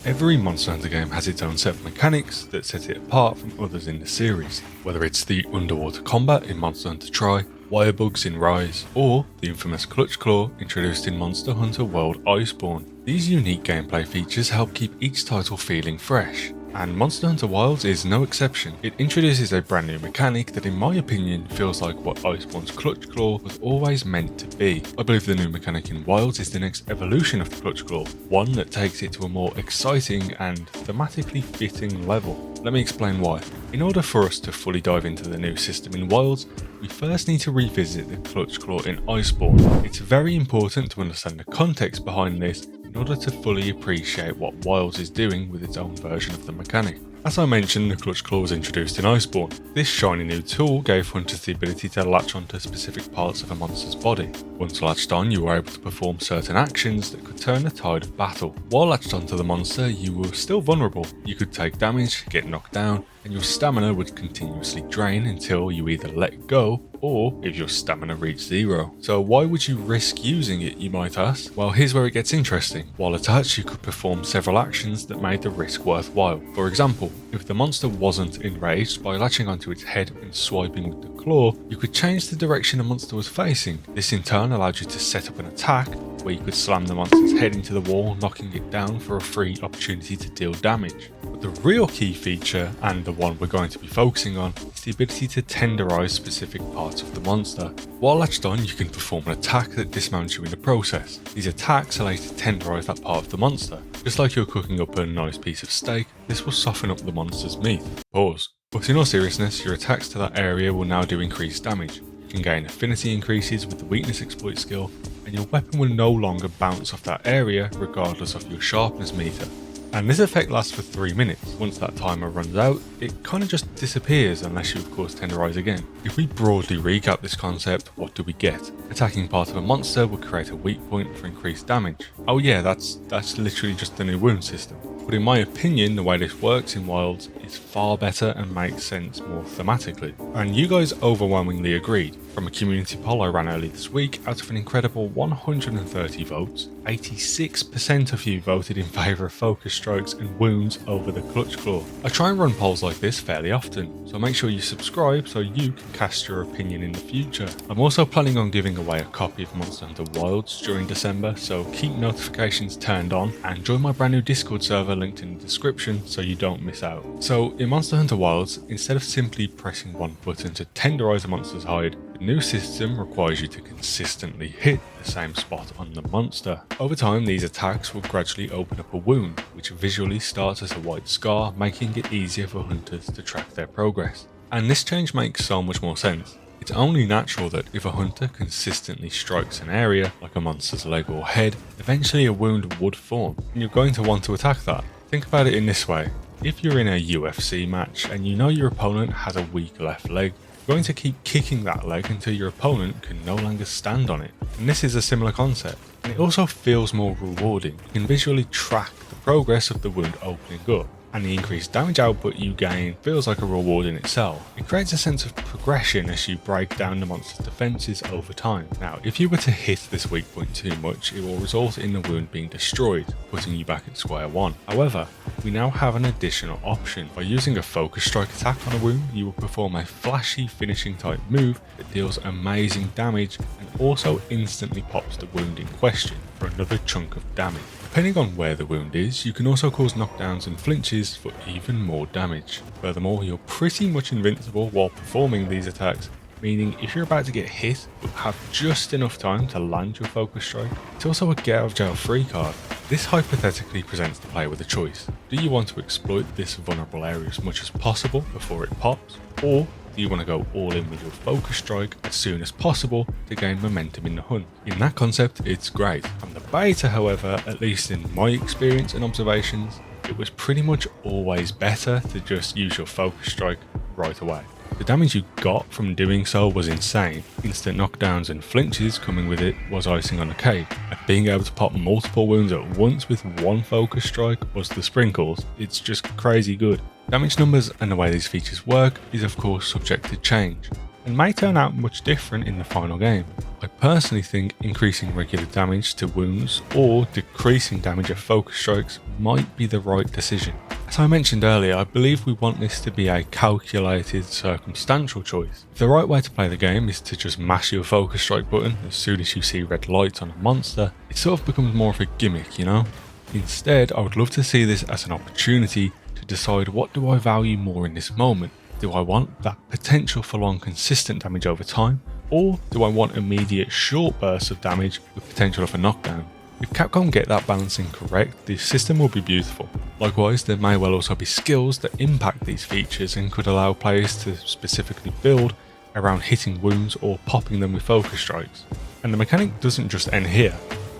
Every Monster Hunter game has its own set of mechanics that set it apart from others in the series, whether it's the underwater combat in Monster Hunter Tri, wire bugs in Rise, or the infamous Clutch Claw introduced in Monster Hunter World Iceborne. These unique gameplay features help keep each title feeling fresh, and Monster Hunter Wilds is no exception. It introduces a brand new mechanic that in my opinion feels like what Iceborne's Clutch Claw was always meant to be. I believe the new mechanic in Wilds is the next evolution of the Clutch Claw, one that takes it to a more exciting and thematically fitting level. Let me explain why. In order for us to fully dive into the new system in Wilds, we first need to revisit the Clutch Claw in Iceborne. It's very important to understand the context behind this in order to fully appreciate what Wilds is doing with its own version of the mechanic. As I mentioned, the Clutch Claw was introduced in Iceborne. This shiny new tool gave hunters the ability to latch onto specific parts of a monster's body. Once latched on, you were able to perform certain actions that could turn the tide of battle. While latched onto the monster, you were still vulnerable. You could take damage, get knocked down, and your stamina would continuously drain until you either let go or if your stamina reached zero. So why would you risk using it, you might ask? Well, here's where it gets interesting. While attached, you could perform several actions that made the risk worthwhile. For example, if the monster wasn't enraged, by latching onto its head and swiping with the claw, you could change the direction the monster was facing. This in turn allowed you to set up an attack where you could slam the monster's head into the wall, knocking it down for a free opportunity to deal damage. But the real key feature, and the one we're going to be focusing on, is the ability to tenderize specific parts of the monster. While latched on, you can perform an attack that dismounts you in the process. These attacks allow you to tenderize that part of the monster. Just like you're cooking up a nice piece of steak, this will soften up the monster's meat. Pause. But in all seriousness, your attacks to that area will now do increased damage. You can gain affinity increases with the weakness exploit skill, and your weapon will no longer bounce off that area regardless of your sharpness meter. And this effect lasts for 3 minutes. Once that timer runs out, it kind of just disappears unless you of course tenderize again. If we broadly recap this concept, what do we get? Attacking part of a monster will create a weak point for increased damage. Oh yeah, that's literally just the new wound system. But in my opinion, the way this works in Wilds is far better and makes sense more thematically. And you guys overwhelmingly agreed. From a community poll I ran earlier this week, out of an incredible 130 votes, 86% of you voted in favour of focus strikes and wounds over the Clutch Claw. I try and run polls like this fairly often, so make sure you subscribe so you can cast your opinion in the future. I'm also planning on giving away a copy of Monster Hunter Wilds during December, so keep notifications turned on and join my brand new Discord server linked in the description so you don't miss out. So in Monster Hunter Wilds, instead of simply pressing one button to tenderize a monster's hide, the new system requires you to consistently hit the same spot on the monster. Over time, these attacks will gradually open up a wound, which visually starts as a white scar, making it easier for hunters to track their progress. And this change makes so much more sense. It's only natural that if a hunter consistently strikes an area, like a monster's leg or head, eventually a wound would form, and you're going to want to attack that. Think about it in this way. If you're in a UFC match and you know your opponent has a weak left leg, you're going to keep kicking that leg until your opponent can no longer stand on it. And this is a similar concept. And it also feels more rewarding. You can visually track the progress of the wound opening up, and the increased damage output you gain feels like a reward in itself. It creates a sense of progression as you break down the monster's defences over time. Now, if you were to hit this weak point too much, it will result in the wound being destroyed, putting you back at square one. However, we now have an additional option. By using a focus strike attack on a wound, you will perform a flashy finishing type move that deals amazing damage and also instantly pops the wound in question for another chunk of damage. Depending on where the wound is, you can also cause knockdowns and flinches for even more damage. Furthermore, you're pretty much invincible while performing these attacks, meaning if you're about to get hit but have just enough time to land your focus strike, it's also a get out of jail free card. This hypothetically presents the player with a choice. Do you want to exploit this vulnerable area as much as possible before it pops, or do you want to go all in with your focus strike as soon as possible to gain momentum in the hunt? In that concept, it's great. On the beta, however, at least in my experience and observations, it was pretty much always better to just use your focus strike right away. The damage you got from doing so was insane. Instant knockdowns and flinches coming with it was icing on the cake. And being able to pop multiple wounds at once with one focus strike was the sprinkles. It's just crazy good. Damage numbers and the way these features work is of course subject to change, and may turn out much different in the final game. I personally think increasing regular damage to wounds or decreasing damage of focus strikes might be the right decision. As I mentioned earlier, I believe we want this to be a calculated, circumstantial choice. If the right way to play the game is to just mash your focus strike button as soon as you see red lights on a monster, it sort of becomes more of a gimmick, you know? Instead, I would love to see this as an opportunity to decide, what do I value more in this moment? Do I want that potential for long consistent damage over time, or do I want immediate short bursts of damage with potential of a knockdown? If Capcom get that balancing correct, the system will be beautiful. Likewise, there may well also be skills that impact these features and could allow players to specifically build around hitting wounds or popping them with focus strikes. And the mechanic doesn't just end here.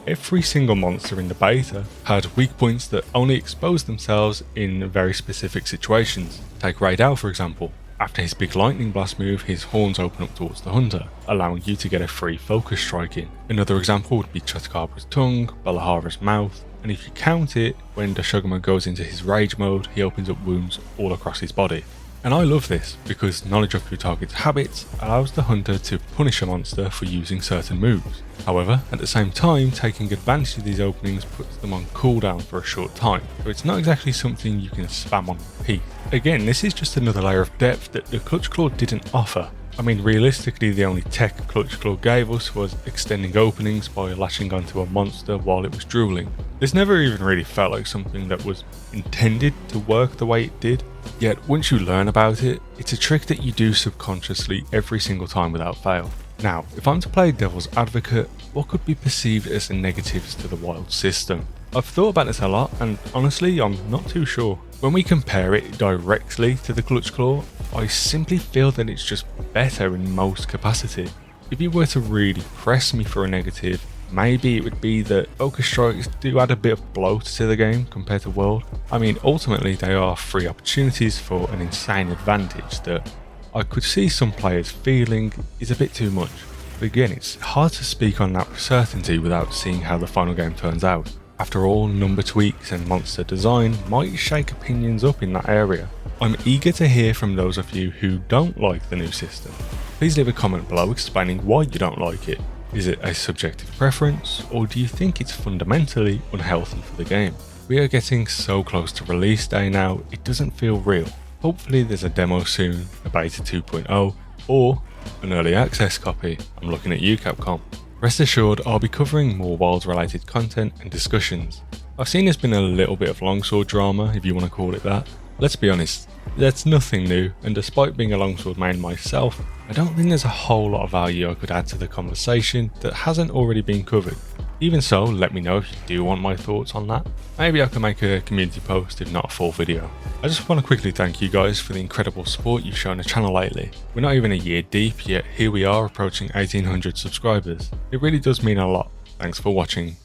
Every single monster in the beta had weak points that only expose themselves in very specific situations. Take Raid Al for example. After his big lightning blast move, his horns open up towards the hunter, allowing you to get a free focus strike in. Another example would be Chotakabra's tongue, Balahara's mouth, and if you count it, when Dashogama goes into his rage mode, he opens up wounds all across his body. And I love this, because knowledge of your target's habits allows the hunter to punish a monster for using certain moves. However, at the same time, taking advantage of these openings puts them on cooldown for a short time, so it's not exactly something you can spam on repeat. Again, this is just another layer of depth that the Clutch Claw didn't offer. I mean, realistically, the only tech Clutch Claw gave us was extending openings by latching onto a monster while it was drooling. This never even really felt like something that was intended to work the way it did. Yet, once you learn about it, it's a trick that you do subconsciously every single time without fail. Now, if I'm to play devil's advocate, what could be perceived as the negatives to the wild system? I've thought about this a lot, and honestly, I'm not too sure. When we compare it directly to the Clutch Claw, I simply feel that it's just better in most capacity. If you were to really press me for a negative, maybe it would be that focus strikes do add a bit of bloat to the game compared to World. I mean, ultimately they are free opportunities for an insane advantage that I could see some players feeling is a bit too much. But again, it's hard to speak on that with certainty without seeing how the final game turns out. After all, number tweaks and monster design might shake opinions up in that area. I'm eager to hear from those of you who don't like the new system. Please leave a comment below explaining why you don't like it. Is it a subjective preference, or do you think it's fundamentally unhealthy for the game? We are getting so close to release day now, it doesn't feel real. Hopefully there's a demo soon, a beta 2.0, or an early access copy. I'm looking at you, Capcom. Rest assured, I'll be covering more Wilds related content and discussions. I've seen there's been a little bit of longsword drama, if you want to call it that. Let's be honest, that's nothing new, and despite being a longsword main myself, I don't think there's a whole lot of value I could add to the conversation that hasn't already been covered. Even so, let me know if you do want my thoughts on that. Maybe I can make a community post if not a full video. I just want to quickly thank you guys for the incredible support you've shown the channel lately. We're not even a year deep, yet here we are approaching 1800 subscribers. It really does mean a lot. Thanks for watching.